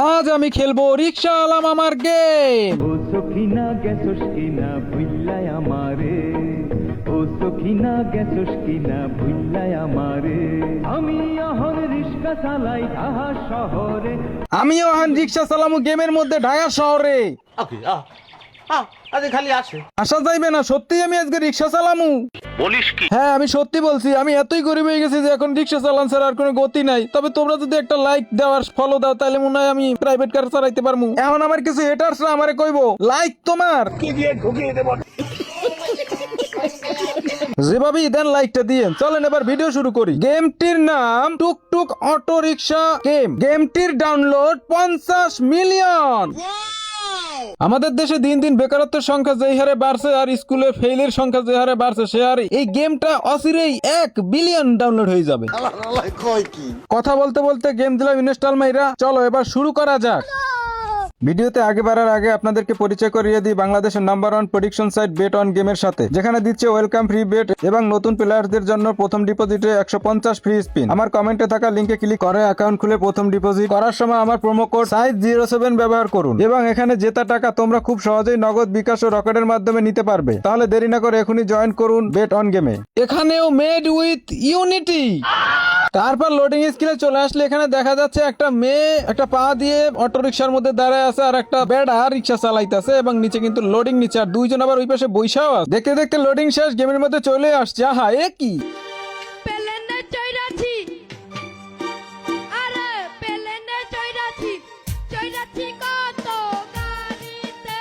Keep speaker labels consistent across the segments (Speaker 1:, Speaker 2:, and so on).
Speaker 1: আজ আমি খেলবো রিক্সা আলাম আমার গেম।
Speaker 2: ও সখিনা গেছস কিনা ভুইল্লায় আমারে, ও সখিনা গেছস কিনা ভুইল্লায় আমারে। আমি এখন রিক্সা চালাই ঢাকা শহরে।
Speaker 1: আমিও এখন রিক্সা চালামু গেমের মধ্যে ঢাকা শহরে।
Speaker 3: আজকে খালি আসে।
Speaker 1: আসা যাইবে না, সত্যি আমি আজকে রিক্সা চালামু।
Speaker 3: বলিস কি?
Speaker 1: হ্যাঁ আমি সত্যি বলছি, আমি এতই গরিব হয়ে গেছি যে এখন রিক্সা চালান ছাড়া আর কোনো গতি নাই। তবে তোমরা যদি একটা লাইক দাও আর ফলো দাও তাহলে মনে হয় আমি প্রাইভেট কার চালাইতে পারমু। এখন আমার কিছু হেটার্সরা আমারে কইবো লাইক তোমার
Speaker 3: কি দিয়ে ঢুকিয়ে দেব?
Speaker 1: যেভাবে দেন লাইকটা দিয়ে চলেন এবার ভিডিও শুরু করি। গেমটির নাম টুকটুক অটো রিক্সা গেম। গেমটির ডাউনলোড 50 মিলিয়ন। আমাদের দেশে দিন দিন বেকারত্বের সংখ্যা যে হারে বাড়ছে আর স্কুলে ফেইলের সংখ্যা যে হারে বাড়ছে সে হারে এই গেমটা অচিরেই 1 বিলিয়ন ডাউনলোড হয়ে যাবে। কথা বলতে বলতে গেম দিলাম ইনস্টল মাইরা। চলো এবার শুরু করা যাক। ভিডিওতে আগে বাড়ার আগে আপনাদেরকে পরিচয় করিয়ে দিই বাংলাদেশের number 1 prediction site bet on গেমের সাথে, যেখানে দিচ্ছে ওয়েলকাম ফ্রি বেট এবং নতুন প্লেয়ারদের জন্য প্রথম ডিপোজিটে 150 ফ্রি স্পিন। আমার কমেন্টে থাকা লিংকে ক্লিক করে অ্যাকাউন্ট খুলে প্রথম ডিপোজিট করার সময় আমার প্রোমো কোড SAIZ07 ব্যবহার করুন এবং এখানে জেতা টাকা তোমরা খুব সহজেই নগদ, বিকাশ ও রকেটের মাধ্যমে নিতে পারবে। তাহলে দেরি না করে এখনই জয়েন করুন বেট অন গেমে। এখানেও মেড উইথ ইউনিটি। তারপর লোডিং স্ক্রিনে চলে আসলে এখানে দেখা যাচ্ছে একটা মেয়ে একটা পা দিয়ে অটো রিক্সার মধ্যে দাঁড়ায় আছে আর একটা বেড়া রিক্সা চালাইতেছে এবং নিচে কিন্তু লোডিং নিচে আর দুইজন আবার ওই পাশে বৈশাও আছে। দেখতে দেখতে লোডিং শেষ, গেমের মধ্যে চলে আসছে। আহা এ কি
Speaker 4: পেলেনে চৈরাছি, আরে পেলেনে চৈরাছি, চৈরাছি কত গাড়িতে,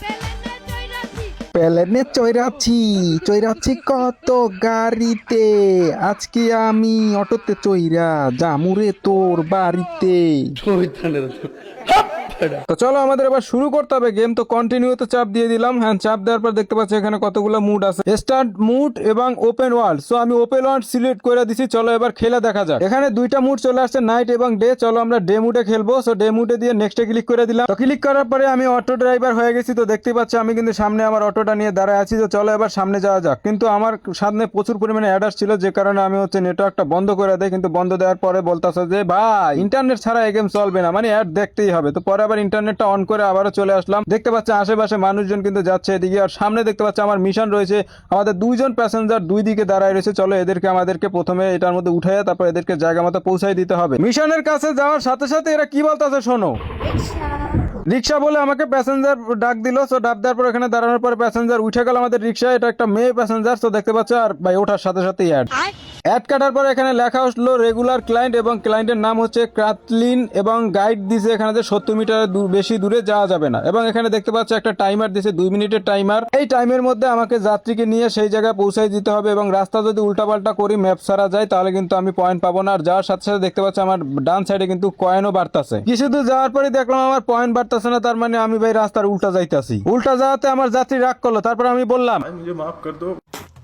Speaker 4: পেলেনে চৈরাছি।
Speaker 1: প্লেনে চৈরাছি কত গাড়িতে, আজকে আমি অটোতে চৈরা জামুরে তোর বাড়িতে। তো চলো আমাদের এবার শুরু করতে হবে। গেম তো কন্টিনিউতে চাপ দিয়ে দিলাম। হ্যাঁ চাপ দেওয়ার পর দেখতে পাচ্ছি এখানে কতগুলো মুড আছে, স্টার্ট মুড এবং ওপেন ওয়ার্ল্ড। সো আমি ওপেন ওয়ার্ল্ড সিলেক্ট করে দিছি। চলো এবার খেলা দেখা যাক। এখানে দুইটা মুড চলে আসছে, নাইট এবং ডে। চলো আমরা ডে মুডে খেলবো। সো ডে মুডে দিয়ে নেক্সটে ক্লিক করে দিলাম। তো ক্লিক করার পরে আমি অটো ড্রাইভার হয়ে গেছি। তো দেখতে পাচ্ছি আমি কিন্তু সামনে আমার অটোটা নিয়ে দাঁড়ায় আছি। তো চলো এবার সামনে যাওয়া যাক। কিন্তু আমার সামনে প্রচুর পরিমাণে অ্যাড আসছিল, যে কারণে আমি নেটওয়ার্কটা বন্ধ করে দেয়। কিন্তু বন্ধ দেওয়ার পরে বলতেছে যে ভাই ইন্টারনেট ছাড়া এই গেম চলবে না, মানে অ্যাড দেখতেই হবে। তো পরে আবার ইন্টারনেটটা অন করে আবারও চলে আসলাম। দেখতে পাচ্ছি আশেপাশে মানুষজন কিন্তু যাচ্ছে এদিকে, আর সামনে দেখতে পাচ্ছি আমার মিশন রয়েছে। আমাদের দুইজন প্যাসেঞ্জার দুই দিকে দাঁড়ায় রয়েছে। চলো আমাদেরকে প্রথমে এটার মধ্যে উঠাইয়া তারপর এদেরকে জায়গা মতো পৌঁছাই দিতে হবে। মিশনের কাছে যাওয়ার সাথে সাথে এরা কি বলতেছে শোনো। রিক্সা বলে আমাকে প্যাসেঞ্জার ডাক দিল। সো ডাক দেওয়ার পর এখানে দাঁড়ানোর পর প্যাসেঞ্জার উঠে গেল আমাদের রিক্সা। এটা একটা মেয়ে প্যাসেঞ্জার। তো দেখতে পাচ্ছ আর ভাই ওঠার সাথে সাথে অ্যাড কাটার পর এখানে লেখা আসলো রেগুলার ক্লায়েন্ট এবং ক্লায়েন্টের নাম হচ্ছে কাতলিন এবং গাইড দিছে এখানে যে 70 মিটার বেশি দূরে যাওয়া যাবে না। এবং এখানে দেখতে পাচ্ছ একটা টাইমার দিছে, 2 মিনিটের টাইমার। এই টাইমের মধ্যে আমাকে যাত্রীকে নিয়ে সেই জায়গায় পৌঁছাই দিতে হবে এবং রাস্তা যদি উল্টাপাল্টা করি ম্যাপ ছাড়া যায় তাহলে কিন্তু আমি পয়েন্ট পাবো না। আর যাওয়ার সাথে সাথে দেখতে পাচ্ছি আমার ডান সাইডে কিন্তু কয়েনও বাড়তেছে। কিছু দূর যাওয়ার পরে দেখলাম আমার পয়েন্ট বাড়তেছে না, তার মানে আমি ভাই রাস্তার উল্টা যাইতাছি। উল্টা যাওয়াতে আমার যাত্রী রাগ করলো। তারপর আমি বললাম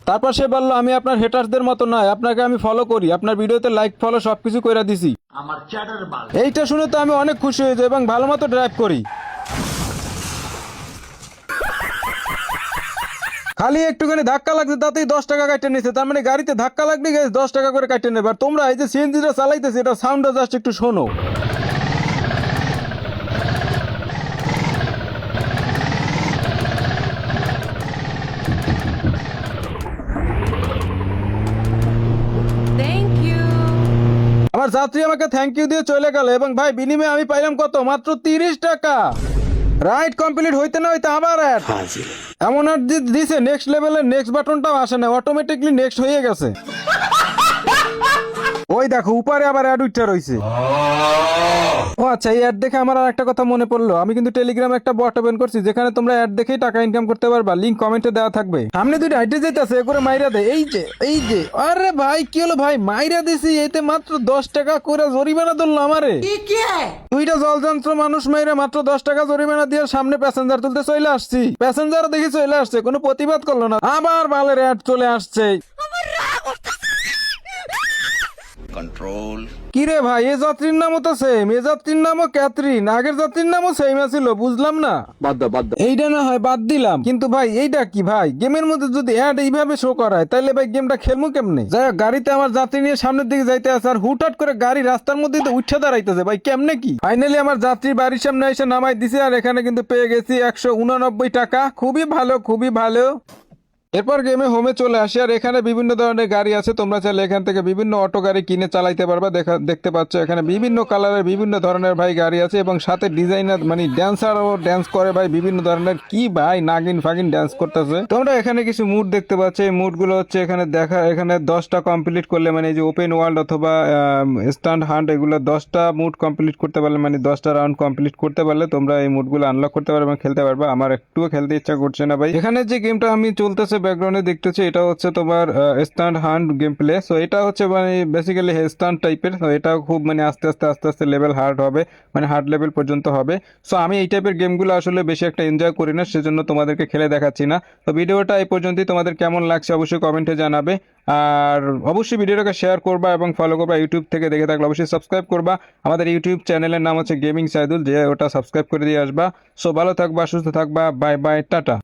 Speaker 1: তারপর সে বললো আমি আপনার হেটার্সদের মতো নয়, আপনাকে আমি ফলো করি, আপনার ভিডিওতে লাইক ফলো সবকিছু কইরা দিছি। এইটা শুনে তো আমি অনেক খুশি হয়ে যাই এবং ভালো মতো ড্রাইভ করি। খালি একটুখানি ধাক্কা লাগছে তাতেই 10 টাকা কাটে নিছে। তার মানে গাড়িতে ধাক্কা লাগলে 10 টাকা করে কাটে নেবে। আর তোমরা এই যে সিএনজিটা চালাইতেছে এটা সাউন্ডটা জাস্ট একটু শোনো।
Speaker 4: Thank you.
Speaker 1: আমার যাত্রী আমাকে থ্যাংক ইউ দিয়ে চলে গেল এবং ভাই বিনিময়ে আমি পাইলাম কত, মাত্র 30 টাকা। রাইড কমপ্লিট হইতে না হইতে আবার অ্যাড। এমন অ্যাড দিছে নেক্সট লেভেলের নেক্সট বাটনটাও আসে না, অটোমেটিকলি নেক্সট হয়ে গেছে। ওই দেখো উপরে আবার অ্যাড উঠতে রইছে। ও আচ্ছা, এই অ্যাড দেখে আমার আর একটা কথা মনে পড়লো। আমি কিন্তু টেলিগ্রামে একটা বট ওপেন করছি যেখানে তোমরা অ্যাড দেখেই টাকা ইনকাম করতে পারবা। লিংক কমেন্টে দেওয়া থাকবে। সামনে দুইটা হাইটে যাইতাছে করে মাইরা দেয়। এই যে আরে ভাই কি হলো ভাই, মাইরা দিছি এতে মাত্র 10 টাকা করে জরিমানা ধরলো আমারে। দুইটা জলযন্ত্র মানুষ মাইরা মাত্র 10 টাকা জরিমানা দিয়ে সামনে প্যাসেঞ্জার তুলতে চলে আসছি। প্যাসেঞ্জার দেখি চলে আসছে, কোনো প্রতিবাদ করলো না। আবার বালের অ্যাড চলে আসছে।
Speaker 3: कंट्रोल।
Speaker 1: কি রে ভাই, এ যাত্রীর নামও তো সেম, এ যাত্রীর নামও ক্যাথরিন, আগের যাত্রীর নামও সেম আছিল, বুঝলাম না। এইটা না হয় বাদ দিলাম, কিন্তু ভাই এইটা কি ভাই, গেমের মধ্যে যদি অ্যাড এইভাবে শো করায় তাহলে ভাই গেমটা খেলবো কেমনে? যাই হোক, গাড়িতে আমার যাত্রী নিয়ে সামনের দিকে যাইতে আছে, আর হুটহাট করে গাড়ি রাস্তার মধ্যে তো উঠে দাঁড়াইতেছে ভাই, কেমনে কি? ফাইনালি আমার যাত্রী বাড়ির সামনে এসে নামাই দিছে, আর এখানে কিন্তু পেয়ে গেছি 189 টাকা। খুবই ভালো, খুবই ভালো। এরপর গেমে হোমে চলে আসি, আর এখানে বিভিন্ন ধরনের গাড়ি আছে, তোমরা চাইলে এখান থেকে বিভিন্ন অটো গাড়ি কিনে চালাইতে পারবা। দেখতে পাচ্ছ এখানে বিভিন্ন কালারের বিভিন্ন ধরনের ভাই গাড়ি আছে, এবং সাথে ডিজাইনার মানে ড্যান্সারও ড্যান্স করে ভাই, বিভিন্ন ধরনের কি ভাই নাগিন ফাগিন ড্যান্স করতেছে। তোমরা এখানে কিছু মুড দেখতে পাচ্ছ, এই মুড গুলো হচ্ছে এখানে দেখা, এখানে 10টা কমপ্লিট করলে মানে এই যে ওপেন ওয়ার্ল্ড অথবা স্ট্যান্ড হান্ট, এগুলো 10টা মুড কমপ্লিট করতে পারলে মানে 10টা রাউন্ড কমপ্লিট করতে পারলে তোমরা এই মুডগুলো আনলক করতে পারবে এবং খেলতে পারবে। আমার একটুও খেলতে ইচ্ছা করছে না ভাই। এখানে যে গেমটা আমি চলতেছে ব্যাকগ্রাউন্ডে দেখতেছি, এটা হচ্ছে তোমার stand hunt game play. So এটা হচ্ছে মানে বেসিক্যালি স্ট্যান্ড টাইপের। তো এটা খুব মানে আস্তে আস্তে আস্তে আস্তে লেভেল হার্ড হবে, মানে হার্ড লেভেল পর্যন্ত হবে। সো আমি এই টাইপের গেমগুলো আসলে বেশি একটা এনজয় করি না, সেজন্য তোমাদেরকে খেলে দেখাচ্ছি না। তো ভিডিওটা এই পর্যন্তই, তোমাদের কেমন লাগছে অবশ্যই কমেন্টে জানাবে, আর অবশ্যই ভিডিওটাকে শেয়ার করবা এবং ফলো করবা। ইউটিউব থেকে দেখে থাকলে অবশ্যই সাবস্ক্রাইব করবা। আমাদের ইউটিউব চ্যানেলের নাম হচ্ছে গেমিং সাইদুল, যে ওটা সাবস্ক্রাইব করে দিয়ে আসবা। সো ভালো থাকবা, সুস্থ থাকবা, বাই বাই, টাটা।